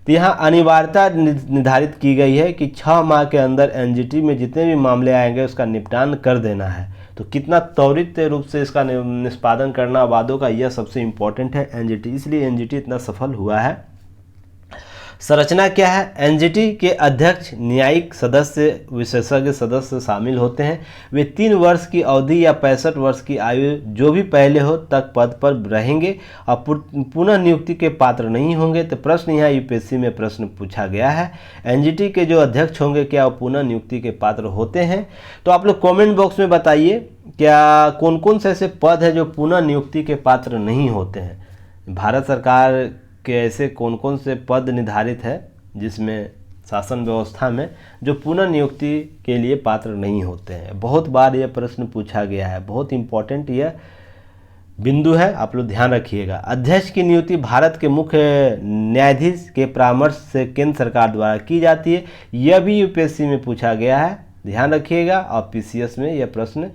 तो यहाँ अनिवार्यता निर्धारित की गई है कि 6 माह के अंदर एनजीटी में जितने भी मामले आएंगे उसका निपटान कर देना है। तो कितना त्वरित रूप से इसका निष्पादन करना वादों का, यह सबसे इम्पोर्टेंट है एनजीटी, इसलिए एनजीटी इतना सफल हुआ है। संरचना क्या है? एनजीटी के अध्यक्ष, न्यायिक सदस्य, विशेषज्ञ सदस्य शामिल होते हैं। वे 3 वर्ष की अवधि या 65 वर्ष की आयु जो भी पहले हो तक पद पर रहेंगे और पुनः नियुक्ति के पात्र नहीं होंगे। तो प्रश्न यहाँ यूपीएससी में प्रश्न पूछा गया है, एनजीटी के जो अध्यक्ष होंगे क्या वो पुनः नियुक्ति के पात्र होते हैं? तो आप लोग कमेंट बॉक्स में बताइए क्या कौन कौन से ऐसे पद है जो पुनः नियुक्ति के पात्र नहीं होते हैं। भारत सरकार के ऐसे कौन कौन से पद निर्धारित है जिसमें शासन व्यवस्था में जो पुनर्नियुक्ति के लिए पात्र नहीं होते हैं। बहुत बार यह प्रश्न पूछा गया है, बहुत इंपॉर्टेंट यह बिंदु है, आप लोग ध्यान रखिएगा। अध्यक्ष की नियुक्ति भारत के मुख्य न्यायाधीश के परामर्श से केंद्र सरकार द्वारा की जाती है। यह भी यूपीएससी में पूछा गया है, ध्यान रखिएगा। और पीसीएस में यह प्रश्न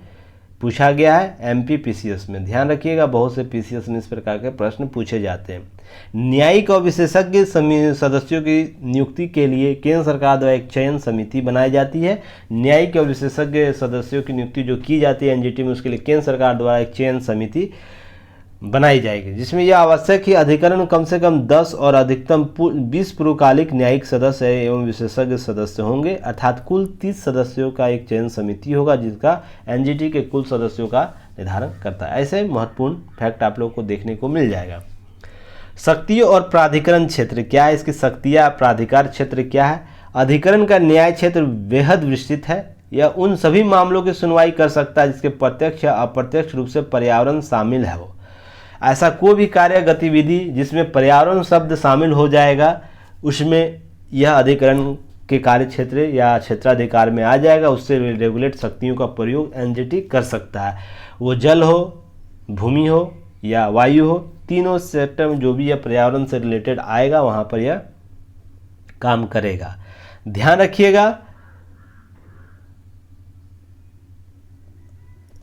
पूछा गया है, एमपी पीसीएस में ध्यान रखिएगा। बहुत से पीसीएस में इस प्रकार के प्रश्न पूछे जाते हैं। न्यायिक और विशेषज्ञ सदस्यों की नियुक्ति के लिए केंद्र सरकार द्वारा एक चयन समिति बनाई जाती है। न्यायिक और विशेषज्ञ सदस्यों की नियुक्ति जो की जाती है एनजीटी में, उसके लिए केंद्र सरकार द्वारा एक चयन समिति बनाई जाएगी, जिसमें यह आवश्यक कि अधिकरण कम से कम 10 और अधिकतम 20 पूर्वकालिक न्यायिक सदस्य एवं विशेषज्ञ सदस्य होंगे, अर्थात कुल 30 सदस्यों का एक चयन समिति होगा, जिसका एनजीटी के कुल सदस्यों का निर्धारण करता है। ऐसे महत्वपूर्ण फैक्ट आप लोगों को देखने को मिल जाएगा। शक्तियों और प्राधिकरण क्षेत्र क्या है, इसकी शक्तियाँ, प्राधिकार क्षेत्र क्या है। अधिकरण का न्याय क्षेत्र बेहद विस्तृत है। यह उन सभी मामलों की सुनवाई कर सकता है जिसके प्रत्यक्ष या अप्रत्यक्ष रूप से पर्यावरण शामिल है। वो ऐसा कोई भी कार्य गतिविधि जिसमें पर्यावरण शब्द शामिल हो जाएगा, उसमें यह अधिकरण के कार्य क्षेत्र या क्षेत्राधिकार में आ जाएगा। उससे रेगुलेट शक्तियों का प्रयोग एनजीटी कर सकता है। वो जल हो, भूमि हो या वायु हो, तीनों सेक्टर में जो भी यह पर्यावरण से रिलेटेड आएगा वहाँ पर यह काम करेगा। ध्यान रखिएगा।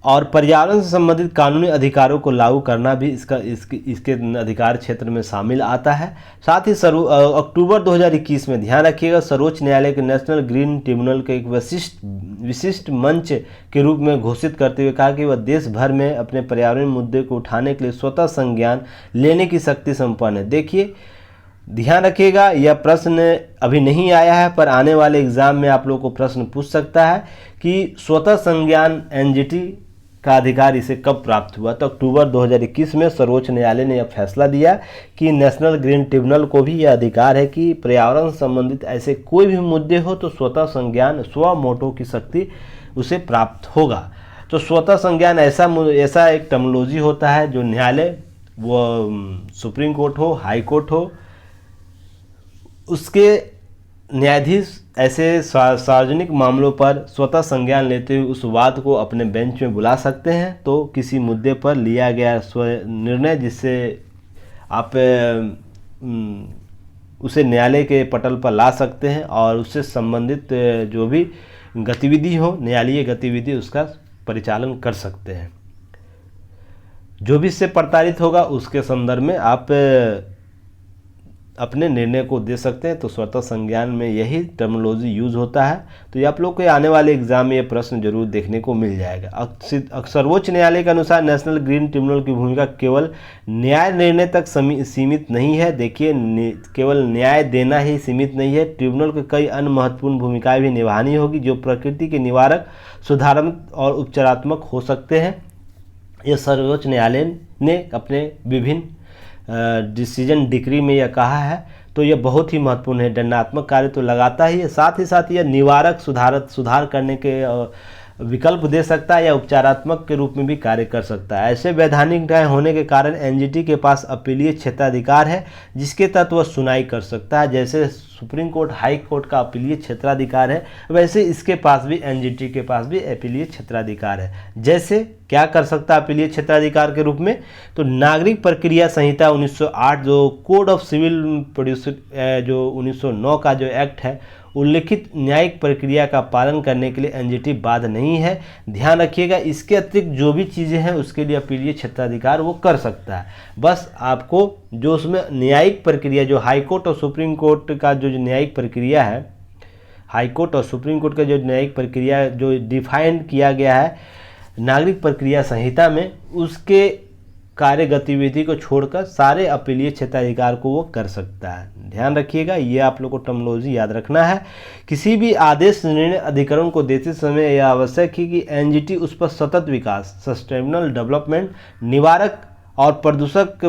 और पर्यावरण से संबंधित कानूनी अधिकारों को लागू करना भी इसके अधिकार क्षेत्र में शामिल आता है। साथ ही अक्टूबर 2021 में ध्यान रखिएगा, सर्वोच्च न्यायालय के नेशनल ग्रीन ट्रिब्यूनल के एक विशिष्ट मंच के रूप में घोषित करते हुए कहा कि वह देश भर में अपने पर्यावरण मुद्दे को उठाने के लिए स्वतः संज्ञान लेने की शक्ति संपन्न है। देखिए, ध्यान रखिएगा, यह प्रश्न अभी नहीं आया है, पर आने वाले एग्जाम में आप लोगों को प्रश्न पूछ सकता है कि स्वतः संज्ञान एनजीटी का अधिकार इसे कब प्राप्त हुआ। तो अक्टूबर 2021 में सर्वोच्च न्यायालय ने यह फैसला दिया कि नेशनल ग्रीन ट्रिब्यूनल को भी यह अधिकार है कि पर्यावरण संबंधित ऐसे कोई भी मुद्दे हो तो स्वतः संज्ञान, स्व मोटो की शक्ति उसे प्राप्त होगा। तो स्वतः संज्ञान ऐसा एक टर्मिनोलॉजी होता है जो न्यायालय, वो सुप्रीम कोर्ट हो, हाई कोर्ट हो, उसके न्यायाधीश ऐसे सार्वजनिक मामलों पर स्वतः संज्ञान लेते हुए उस वाद को अपने बेंच में बुला सकते हैं। तो किसी मुद्दे पर लिया गया निर्णय जिससे आप उसे न्यायालय के पटल पर ला सकते हैं और उससे संबंधित जो भी गतिविधि हो, न्यायालयीय गतिविधि, उसका परिचालन कर सकते हैं। जो भी इससे प्रताड़ित होगा उसके संदर्भ में आप अपने निर्णय को दे सकते हैं। तो स्वतः संज्ञान में यही टर्मिनोलॉजी यूज होता है। तो ये आप लोग को आने वाले एग्जाम में ये प्रश्न जरूर देखने को मिल जाएगा। सर्वोच्च न्यायालय के अनुसार नेशनल ग्रीन ट्रिब्यूनल की भूमिका केवल न्याय निर्णय तक सीमित नहीं है। देखिए, केवल न्याय देना ही सीमित नहीं है, ट्रिब्यूनल को कई अन्य महत्वपूर्ण भूमिकाएं भी निभानी होगी जो प्रकृति के निवारक, सुधारात्मक और उपचारात्मक हो सकते हैं। यह सर्वोच्च न्यायालय ने अपने विभिन्न डिसीजन डिक्री में यह कहा है। तो यह बहुत ही महत्वपूर्ण है। दंडात्मक कार्य तो लगाता ही है, साथ ही साथ यह निवारक, सुधार करने के विकल्प दे सकता है या उपचारात्मक के रूप में भी कार्य कर सकता है। ऐसे वैधानिक न्याय होने के कारण एनजीटी के पास अपीलीय क्षेत्राधिकार है जिसके तहत वह सुनवाई कर सकता है। जैसे सुप्रीम कोर्ट, हाई कोर्ट का अपीलीय क्षेत्राधिकार है, वैसे इसके पास भी, एनजीटी के पास भी अपीलीय क्षेत्राधिकार है। जैसे क्या कर सकता है अपीलीय क्षेत्राधिकार के रूप में, तो नागरिक प्रक्रिया संहिता 1908 जो कोड ऑफ सिविल प्रोसीजर जो 1909 का जो एक्ट है, उल्लिखित न्यायिक प्रक्रिया का पालन करने के लिए एनजीटी बाध्य नहीं है। ध्यान रखिएगा, इसके अतिरिक्त जो भी चीज़ें हैं उसके लिए अपीलीय क्षेत्राधिकार वो कर सकता है। बस आपको जो उसमें न्यायिक प्रक्रिया, जो हाई कोर्ट और सुप्रीम कोर्ट का जो न्यायिक प्रक्रिया है, हाई कोर्ट और सुप्रीम कोर्ट का जो न्यायिक प्रक्रिया जो डिफाइन किया गया है नागरिक प्रक्रिया संहिता में, उसके कार्य गतिविधि को छोड़कर सारे अपीलीय क्षेत्राधिकार को वो कर सकता है। ध्यान रखिएगा, ये आप लोग को टर्मिनोलॉजी याद रखना है। किसी भी आदेश निर्णय अधिकरण को देते समय यह आवश्यक है कि एनजीटी उस पर सतत विकास, सस्टेनेबल डेवलपमेंट, निवारक और प्रदूषक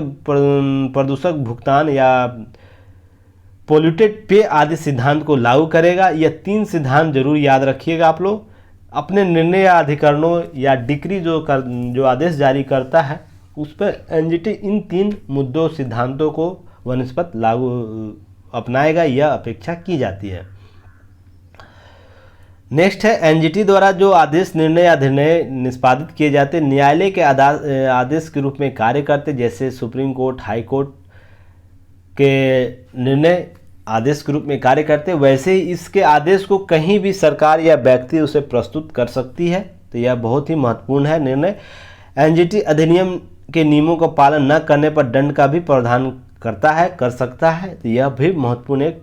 भुगतान या पोल्यूटेड पे आदि सिद्धांत को लागू करेगा। यह 3 सिद्धांत जरूर याद रखिएगा आप लोग। अपने निर्णय या अधिकरणों या डिक्री जो आदेश जारी करता है उस पर एनजीटी इन 3 सिद्धांतों को वनस्पत लागू अपनाएगा, यह अपेक्षा की जाती है। नेक्स्ट है एनजीटी द्वारा जो आदेश, निर्णय या निर्णय निष्पादित किए जाते न्यायालय के आदेश के रूप में कार्य करते, जैसे सुप्रीम कोर्ट, हाई कोर्ट के निर्णय आदेश के रूप में कार्य करते, वैसे ही इसके आदेश को कहीं भी सरकार या व्यक्ति उसे प्रस्तुत कर सकती है। तो यह बहुत ही महत्वपूर्ण है निर्णय। एनजीटी अधिनियम के नियमों का पालन न करने पर दंड का भी प्रावधान करता है, कर सकता है। तो यह भी महत्वपूर्ण एक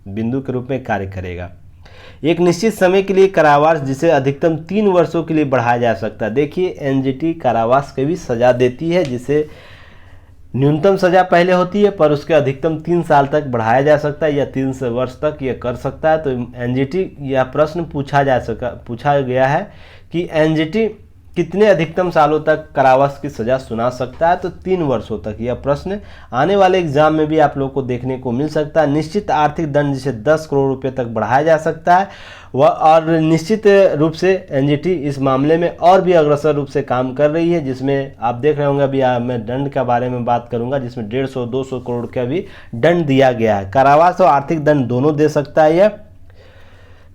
बिंदु के रूप में कार्य करेगा। एक निश्चित समय के लिए कारावास, जिसे अधिकतम 3 वर्षों के लिए बढ़ाया जा सकता है। देखिए एनजीटी कारावास की भी सज़ा देती है, जिसे न्यूनतम सज़ा पहले होती है पर उसके अधिकतम 3 साल तक बढ़ाया जा सकता है या 3 वर्ष तक यह कर सकता है। तो एनजीटी यह प्रश्न पूछा गया है कि एनजीटी कितने अधिकतम सालों तक कारावास की सज़ा सुना सकता है। तो 3 वर्षों तक यह प्रश्न आने वाले एग्जाम में भी आप लोग को देखने को मिल सकता है। निश्चित आर्थिक दंड जिसे 10 करोड़ रुपए तक बढ़ाया जा सकता है वह, और निश्चित रूप से एनजीटी इस मामले में और भी अग्रसर रूप से काम कर रही है, जिसमें आप देख रहे होंगे अभी मैं दंड के बारे में बात करूंगा, जिसमें 150-200 करोड़ का भी दंड दिया गया है। कारावास और आर्थिक दंड दोनों दे सकता है यह।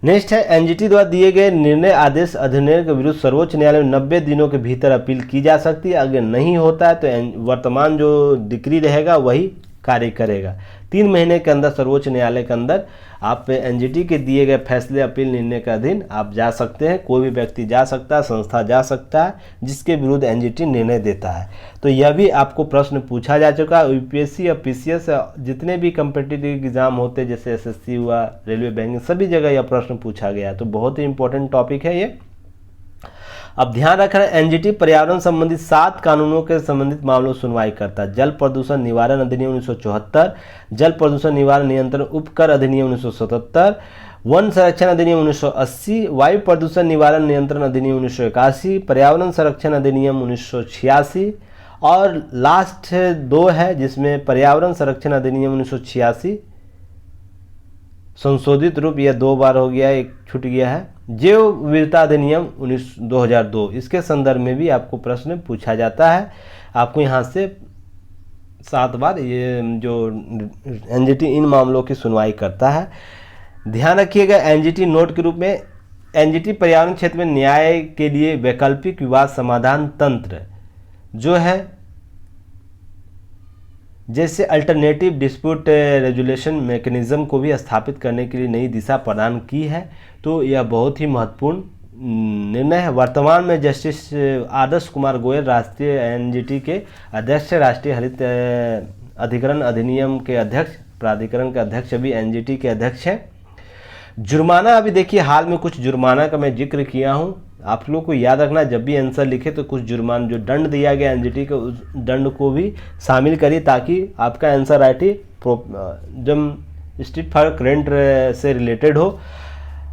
नेक्स्ट है एनजीटी द्वारा दिए गए निर्णय, आदेश, अधिनियम के विरुद्ध सर्वोच्च न्यायालय में 90 दिनों के भीतर अपील की जा सकती है। अगर नहीं होता है तो वर्तमान जो डिक्री रहेगा वही कार्य करेगा। 3 महीने के अंदर सर्वोच्च न्यायालय के अंदर आप एनजीटी के दिए गए फैसले, अपील, निर्णय के अधीन आप जा सकते हैं। कोई भी व्यक्ति जा सकता है, संस्था जा सकता है जिसके विरुद्ध एनजीटी निर्णय देता है। तो यह भी आपको प्रश्न पूछा जा चुका है। यूपीएससी या पीसीएस जितने भी कम्पिटिटिव एग्जाम होते हैं, जैसे एसएससी हुआ, रेलवे, बैंकिंग, सभी जगह यह प्रश्न पूछा गया है। तो बहुत ही इंपॉर्टेंट टॉपिक है ये। अब ध्यान रखना, एनजीटी पर्यावरण संबंधित 7 कानूनों के संबंधित मामलों की सुनवाई करता है। जल प्रदूषण निवारण अधिनियम 1974, जल प्रदूषण निवारण नियंत्रण उपकर अधिनियम 1977, वन संरक्षण अधिनियम 1980, वायु प्रदूषण निवारण नियंत्रण अधिनियम 1981, पर्यावरण संरक्षण अधिनियम 1986 और लास्ट 2 है जिसमें पर्यावरण संरक्षण अधिनियम 1986 संशोधित रूप, यह 2 बार हो गया, एक छूट गया है। जैव विविधता अधिनियम 2002, इसके संदर्भ में भी आपको प्रश्न पूछा जाता है। आपको यहाँ से 7 बार ये जो एनजीटी इन मामलों की सुनवाई करता है। ध्यान रखिएगा, एनजीटी नोट के रूप में एनजीटी पर्यावरण क्षेत्र में न्याय के लिए वैकल्पिक विवाद समाधान तंत्र जो है, जैसे अल्टरनेटिव डिस्प्यूट रेजुलेशन मैकेनिज्म को भी स्थापित करने के लिए नई दिशा प्रदान की है। तो यह बहुत ही महत्वपूर्ण निर्णय है। वर्तमान में जस्टिस आदर्श कुमार गोयल राष्ट्रीय एनजीटी के अध्यक्ष, राष्ट्रीय हरित अधिकरण अधिनियम के अध्यक्ष, प्राधिकरण के अध्यक्ष भी एनजीटी के अध्यक्ष हैं। जुर्माना, अभी देखिए हाल में कुछ जुर्माना का मैं जिक्र किया हूँ। आप लोग को याद रखना, जब भी आंसर लिखे तो कुछ जुर्मान जो दंड दिया गया एनजीटी को, उस दंड को भी शामिल करिए ताकि आपका आंसर राइट ही जब स्ट्रीट फॉर करेंट से रिलेटेड हो।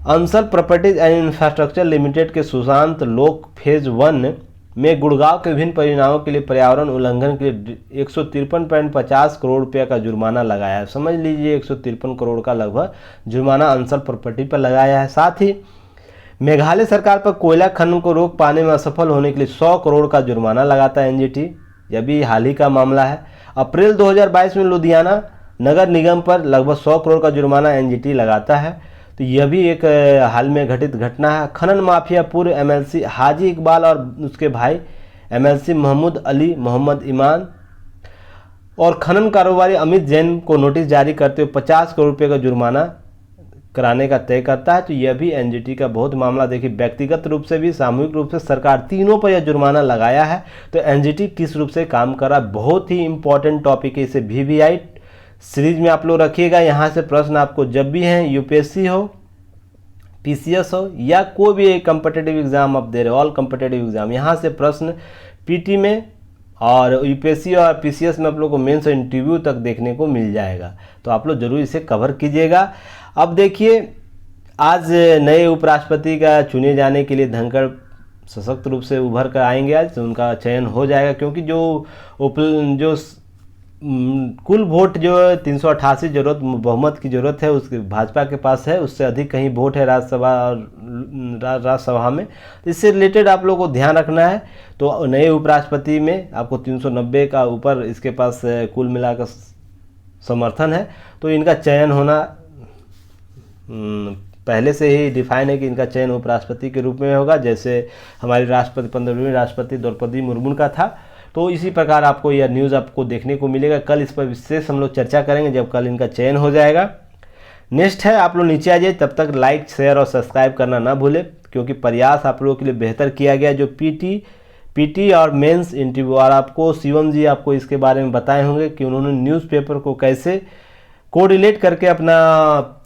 Ansal properties and infrastructure limited के सुशांत लोक फेज 1 में गुड़गांव के विभिन्न परियोजनाओं के लिए पर्यावरण उल्लंघन के लिए 153.50 करोड़ रुपये का जुर्माना लगाया है। समझ लीजिए 153 करोड़ का लगभग जुर्माना अंसल प्रॉपर्टी पर लगाया है। साथ ही मेघालय सरकार पर कोयला खनन को रोक पाने में असफल होने के लिए 100 करोड़ का जुर्माना लगाता है एनजीटी। यह भी हाल ही का मामला है। अप्रैल 2022 में लुधियाना नगर निगम पर लगभग 100 करोड़ का जुर्माना एनजीटी लगाता है। तो यह भी एक हाल में घटित घटना है। खनन माफिया पूर्व एमएलसी हाजी इकबाल और उसके भाई एमएलसी मोहम्मद अली मोहम्मद ईमान और खनन कारोबारी अमित जैन को नोटिस जारी करते हुए 50 करोड़ रुपये का जुर्माना कराने का तय करता है। तो यह भी एनजीटी का बहुत मामला, देखिए व्यक्तिगत रूप से भी, सामूहिक रूप से, सरकार तीनों पर यह जुर्माना लगाया है। तो एनजीटी किस रूप से काम कर रहा है, बहुत ही इंपॉर्टेंट टॉपिक है। इसे वीवीआई सीरीज में आप लोग रखिएगा। यहाँ से प्रश्न आपको जब भी हैं, यूपीएससी हो, पीसीएस हो या कोई भी कम्पिटिटिव एग्जाम आप दे रहे हो, ऑल कम्पिटिटिव एग्जाम, यहाँ से प्रश्न पीटी में और यूपीएससी और पीसीएस में आप लोग को मेंस और इंटरव्यू तक देखने को मिल जाएगा। तो आप लोग जरूर इसे कवर कीजिएगा। अब देखिए, आज नए उपराष्ट्रपति का चुने जाने के लिए धनखड़ सशक्त रूप से उभर कर आएंगे। आज तो उनका चयन हो जाएगा, क्योंकि जो कुल वोट जो 388 जरूरत बहुमत की जरूरत है उसके भाजपा के पास है, उससे अधिक कहीं वोट है राज्यसभा में। इससे रिलेटेड आप लोगों को ध्यान रखना है। तो नए उपराष्ट्रपति में आपको 390 का ऊपर इसके पास कुल मिलाकर समर्थन है। तो इनका चयन होना पहले से ही डिफाइन है कि इनका चयन उपराष्ट्रपति के रूप में होगा, जैसे हमारी राष्ट्रपति 15वीं राष्ट्रपति द्रौपदी मुर्मू का था। तो इसी प्रकार आपको यह न्यूज़ आपको देखने को मिलेगा। कल इस पर विशेष हम लोग चर्चा करेंगे जब कल इनका चयन हो जाएगा। नेक्स्ट है, आप लोग नीचे आ जाइए, तब तक लाइक शेयर और सब्सक्राइब करना ना भूलें, क्योंकि प्रयास आप लोगों के लिए बेहतर किया गया। जो पीटी और मेंस इंटरव्यू, और आपको शिवम जी आपको इसके बारे में बताए होंगे कि उन्होंने न्यूज़पेपर को कैसे कोरिलेट करके अपना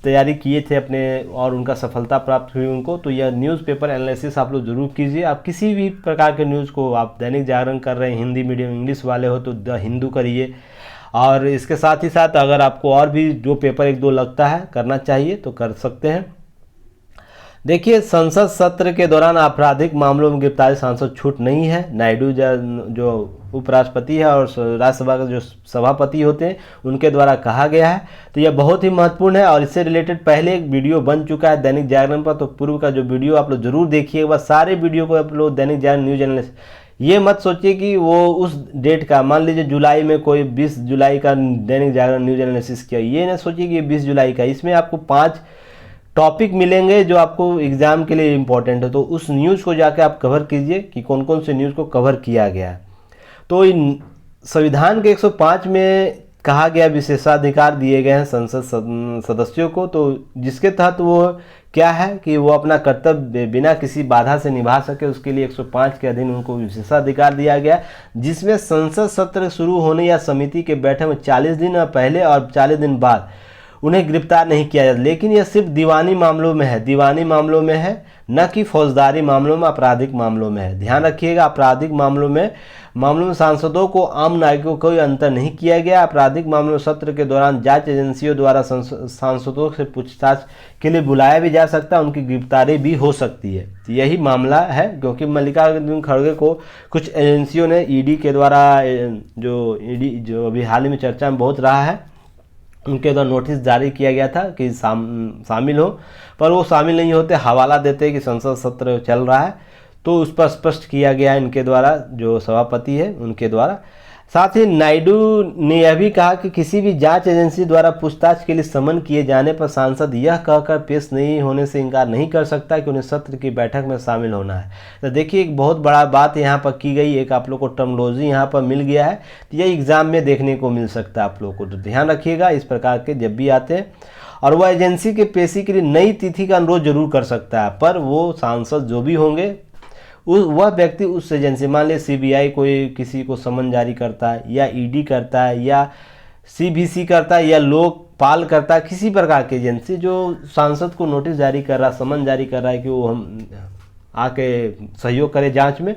तैयारी किए थे अपने, और उनका सफलता प्राप्त हुई उनको। तो यह न्यूज़पेपर एनालिसिस आप लोग जरूर कीजिए। आप किसी भी प्रकार के न्यूज़ को, आप दैनिक जागरण कर रहे हैं, हिंदी मीडियम इंग्लिश वाले हो तो द हिंदू करिए, और इसके साथ ही साथ अगर आपको और भी जो पेपर 1-2 लगता है करना चाहिए तो कर सकते हैं। देखिए, संसद सत्र के दौरान आपराधिक मामलों में गिरफ्तारी सांसद छूट नहीं है। नायडू जो उपराष्ट्रपति है और राज्यसभा के जो सभापति होते हैं उनके द्वारा कहा गया है। तो यह बहुत ही महत्वपूर्ण है, और इससे रिलेटेड पहले एक वीडियो बन चुका है दैनिक जागरण पर, तो पूर्व का जो वीडियो आप लोग जरूर देखिए। बस सारे वीडियो को आप लोग दैनिक जागरण न्यूज एनालिस्ट, ये मत सोचिए कि वो उस डेट का, मान लीजिए जुलाई में कोई 20 जुलाई का दैनिक जागरण न्यूज एनालिसिस किया, ये ना सोचिए कि 20 जुलाई का। इसमें आपको 5 टॉपिक मिलेंगे जो आपको एग्जाम के लिए इम्पोर्टेंट है, तो उस न्यूज़ को जाकर आप कवर कीजिए कि कौन कौन से न्यूज़ को कवर किया गया है। तो इन संविधान के 105 में कहा गया विशेषाधिकार दिए गए हैं संसद सदस्यों को, तो जिसके तहत वो क्या है कि वो अपना कर्तव्य बिना किसी बाधा से निभा सके, उसके लिए 105 के अधीन उनको विशेषाधिकार दिया गया, जिसमें संसद सत्र शुरू होने या समिति के बैठक में 40 दिन पहले और 40 दिन बाद उन्हें गिरफ्तार नहीं किया जाता। लेकिन यह सिर्फ दीवानी मामलों में है, दीवानी मामलों में है, न कि फौजदारी मामलों में, आपराधिक मामलों में है। ध्यान रखिएगा, आपराधिक मामलों में सांसदों को आम नागरिकों को कोई अंतर नहीं किया गया। आपराधिक मामलों सत्र के दौरान जांच एजेंसियों द्वारा सांसदों से पूछताछ के लिए बुलाया भी जा सकता है, उनकी गिरफ्तारी भी हो सकती है। तो यही मामला है, क्योंकि मल्लिकार्जुन खड़गे को कुछ एजेंसियों ने ईडी के द्वारा, जो अभी हाल ही में चर्चा में बहुत रहा है, उनके द्वारा नोटिस जारी किया गया था कि शामिल हो, पर वो शामिल नहीं होते, हवाला देते कि संसद सत्र चल रहा है। तो उस पर स्पष्ट किया गया इनके द्वारा, जो सभापति है उनके द्वारा। साथ ही नायडू ने यह भी कहा कि किसी भी जांच एजेंसी द्वारा पूछताछ के लिए समन किए जाने पर सांसद यह कहकर पेश नहीं होने से इनकार नहीं कर सकता कि उन्हें सत्र की बैठक में शामिल होना है। तो देखिए, एक बहुत बड़ा बात यहाँ पर की गई, एक आप लोग को टर्मिनोलॉजी यहाँ पर मिल गया है, तो यह एग्जाम में देखने को मिल सकता है आप लोग को। तो ध्यान रखिएगा इस प्रकार के जब भी आते हैं। और वह एजेंसी के पेशी के लिए नई तिथि का अनुरोध जरूर कर सकता है, पर वो सांसद जो भी होंगे वह व्यक्ति उस एजेंसी, मान लीजिए सीबीआई कोई किसी को समन जारी करता है, या ईडी करता है, या सीबीसी करता है, या लोकपाल करता है, किसी प्रकार की एजेंसी जो सांसद को नोटिस जारी कर रहा है, समन जारी कर रहा है कि वो हम आके सहयोग करे जांच में,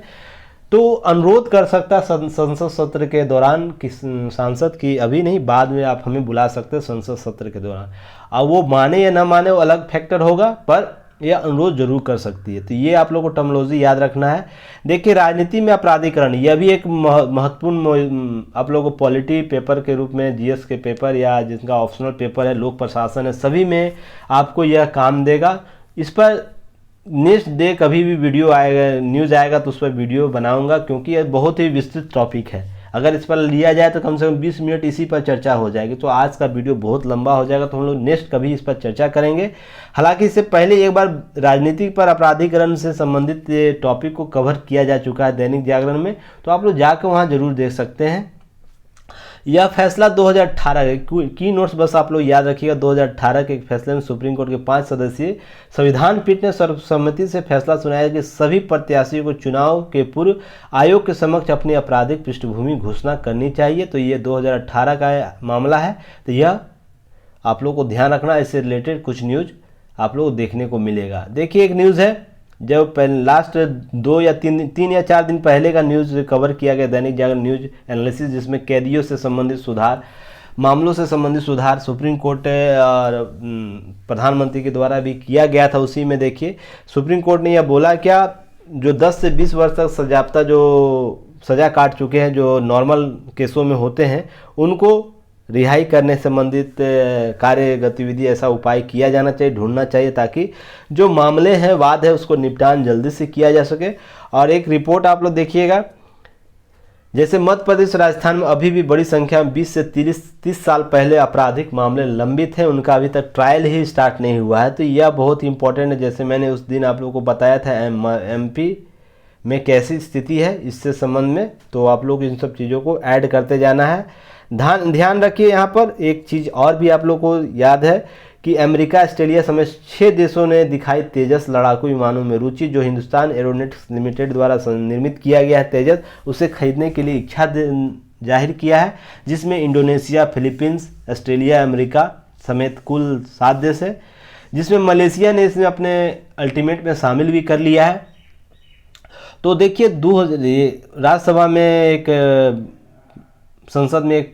तो अनुरोध कर सकता है संसद सत्र के दौरान कि सांसद की, अभी नहीं बाद में आप हमें बुला सकते हैं संसद सत्र के दौरान। अब वो माने या ना माने वो अलग फैक्टर होगा, पर यह अनुरोध जरूर कर सकती है। तो ये आप लोगों को टर्मिनोलॉजी याद रखना है। देखिए, राजनीति में अपराधीकरण, यह भी एक महत्वपूर्ण आप लोगों को पॉलिटी पेपर के रूप में, जीएस के पेपर या जिनका ऑप्शनल पेपर है, लोक प्रशासन है, सभी में आपको यह काम देगा। इस पर नेक्स्ट डे कभी भी वीडियो आएगा, न्यूज़ आएगा तो उस पर वीडियो बनाऊंगा, क्योंकि यह बहुत ही विस्तृत टॉपिक है। अगर इस पर लिया जाए तो कम से कम 20 मिनट इसी पर चर्चा हो जाएगी। तो आज का वीडियो बहुत लंबा हो जाएगा, तो हम लोग नेक्स्ट कभी इस पर चर्चा करेंगे। हालांकि इससे पहले एक बार राजनीति पर अपराधीकरण से संबंधित टॉपिक को कवर किया जा चुका है दैनिक जागरण में, तो आप लोग जाकर वहाँ जरूर देख सकते हैं। यह फैसला 2018 की नोट्स बस आप लोग याद रखिएगा। 2018 के एक फैसले में सुप्रीम कोर्ट के 5 सदस्यीय संविधान पीठ ने सर्वसम्मति से फैसला सुनाया कि सभी प्रत्याशियों को चुनाव के पूर्व आयोग के समक्ष अपनी आपराधिक पृष्ठभूमि घोषणा करनी चाहिए। तो ये 2018 का मामला है, तो यह आप लोग को ध्यान रखना। इससे रिलेटेड कुछ न्यूज आप लोग को देखने को मिलेगा। देखिए, एक न्यूज़ है, जब लास्ट 2 या 3 या 4 दिन पहले का न्यूज़ कवर किया गया दैनिक जागरण न्यूज एनालिसिस, जिसमें कैदियों से संबंधित सुधार, मामलों से संबंधित सुधार सुप्रीम कोर्ट और प्रधानमंत्री के द्वारा भी किया गया था। उसी में देखिए, सुप्रीम कोर्ट ने यह बोला क्या, जो 10 से 20 वर्ष तक सजाप्ता जो सज़ा काट चुके हैं, जो नॉर्मल केसों में होते हैं, उनको रिहाई करने संबंधित कार्य गतिविधि ऐसा उपाय किया जाना चाहिए, ढूंढना चाहिए, ताकि जो मामले हैं, वाद है, उसको निपटान जल्दी से किया जा सके। और एक रिपोर्ट आप लोग देखिएगा, जैसे मध्य प्रदेश राजस्थान में अभी भी बड़ी संख्या में 20 से 30 साल पहले आपराधिक मामले लंबित हैं, उनका अभी तक ट्रायल ही स्टार्ट नहीं हुआ है। तो यह बहुत इंपॉर्टेंट है। जैसे मैंने उस दिन आप लोगों को बताया था MP में कैसी स्थिति है इससे संबंध में, तो आप लोग इन सब चीज़ों को ऐड करते जाना है। ध्यान रखिए यहाँ पर एक चीज़ और भी आप लोग को याद है कि अमेरिका, ऑस्ट्रेलिया समेत 6 देशों ने दिखाई तेजस लड़ाकू विमानों में रुचि। जो हिंदुस्तान एरोनॉटिक्स लिमिटेड द्वारा निर्मित किया गया है तेजस, उसे खरीदने के लिए इच्छा जाहिर किया है, जिसमें इंडोनेशिया, फिलीपींस, ऑस्ट्रेलिया, अमेरिका समेत कुल 7 देश है, जिसमें मलेशिया ने इसमें अपने अल्टीमेट में शामिल भी कर लिया है। तो देखिए राज्यसभा में एक संसद में एक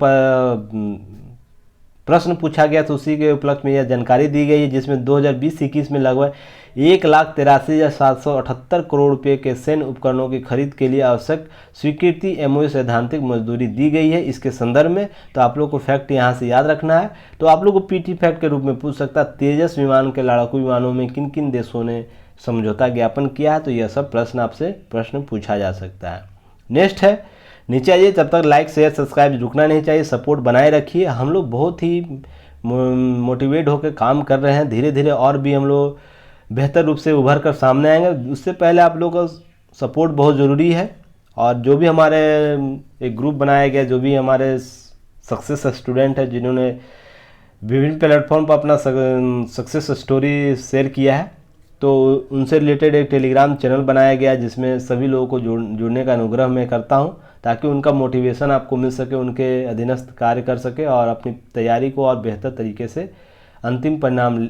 प्रश्न पूछा गया, तो उसी के उपलक्ष्य में यह जानकारी दी गई है, जिसमें 2020-21 में लगभग 1,83,778 करोड़ रुपये के सैन्य उपकरणों की खरीद के लिए आवश्यक स्वीकृति MOU सैद्धांतिक मंजूरी दी गई है इसके संदर्भ में। तो आप लोग को फैक्ट यहाँ से याद रखना है। तो आप लोग को PT फैक्ट के रूप में पूछ सकता है, तेजस विमान के लड़ाकू विमानों में किन किन देशों ने समझौता ज्ञापन किया है। तो यह सब प्रश्न पूछा जा सकता है। नेक्स्ट है, नीचे आइए। तब तक लाइक शेयर सब्सक्राइब रुकना नहीं चाहिए, सपोर्ट बनाए रखिए। हम लोग बहुत ही मोटिवेट होकर काम कर रहे हैं, धीरे धीरे और भी हम लोग बेहतर रूप से उभर कर सामने आएंगे। उससे पहले आप लोगों का सपोर्ट बहुत ज़रूरी है। और जो भी हमारे एक ग्रुप बनाया गया, जो भी हमारे सक्सेस स्टूडेंट है जिन्होंने विभिन्न प्लेटफॉर्म पर अपना सक्सेस स्टोरी शेयर किया है, तो उनसे रिलेटेड एक टेलीग्राम चैनल बनाया गया, जिसमें सभी लोगों को जुड़ने का अनुग्रह मैं करता हूं, ताकि उनका मोटिवेशन आपको मिल सके, उनके अधीनस्थ कार्य कर सके और अपनी तैयारी को और बेहतर तरीके से अंतिम परिणाम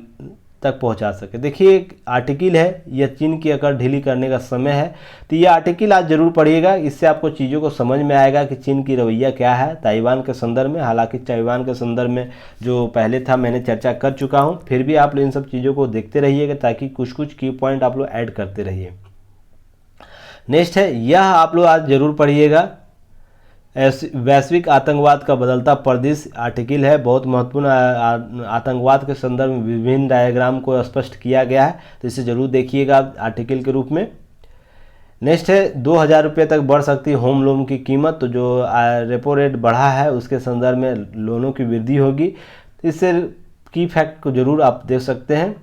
तक पहुंचा सके। देखिए एक आर्टिकल है, यह चीन की अकड़ ढीली करने का समय है। तो यह आर्टिकल आज जरूर पढ़िएगा, इससे आपको चीज़ों को समझ में आएगा कि चीन की रवैया क्या है ताइवान के संदर्भ में। हालांकि ताइवान के संदर्भ में जो पहले था मैंने चर्चा कर चुका हूं, फिर भी आप लोग इन सब चीज़ों को देखते रहिएगा, ताकि कुछ कुछ की पॉइंट आप लोग ऐड करते रहिए। नेक्स्ट है, यह आप लोग आज जरूर पढ़िएगा, वैश्विक आतंकवाद का बदलता परिदृश्य आर्टिकल है, बहुत महत्वपूर्ण। आतंकवाद के संदर्भ में विभिन्न डायग्राम को स्पष्ट किया गया है, तो इसे जरूर देखिएगा आर्टिकल के रूप में। नेक्स्ट है, 2,000 रुपये तक बढ़ सकती है होम लोन की कीमत। तो जो रेपो रेट बढ़ा है उसके संदर्भ में लोनों की वृद्धि होगी, तो इससे की फैक्ट को जरूर आप देख सकते हैं।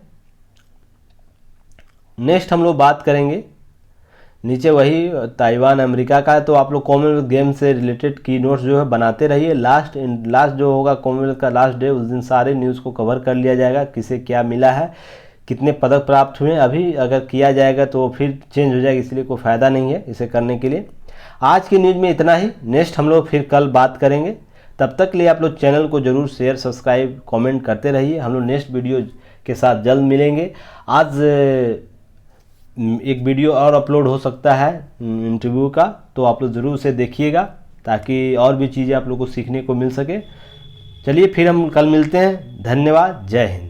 नेक्स्ट हम लोग बात करेंगे, नीचे वही ताइवान अमेरिका का है। तो आप लोग कॉमनवेल्थ गेम से रिलेटेड की नोट्स जो है बनाते रहिए। लास्ट जो होगा कॉमनवेल्थ का लास्ट डे, उस दिन सारे न्यूज़ को कवर कर लिया जाएगा, किसे क्या मिला है, कितने पदक प्राप्त हुए। अभी अगर किया जाएगा तो फिर चेंज हो जाएगा, इसलिए कोई फ़ायदा नहीं है इसे करने के लिए। आज की न्यूज़ में इतना ही। नेक्स्ट हम लोग फिर कल बात करेंगे। तब तक के लिए आप लोग चैनल को जरूर शेयर सब्सक्राइब कॉमेंट करते रहिए। हम लोग नेक्स्ट वीडियो के साथ जल्द मिलेंगे। आज एक वीडियो और अपलोड हो सकता है इंटरव्यू का, तो आप लोग ज़रूर उसे देखिएगा, ताकि और भी चीज़ें आप लोग को सीखने को मिल सके। चलिए फिर हम कल मिलते हैं। धन्यवाद। जय हिंद।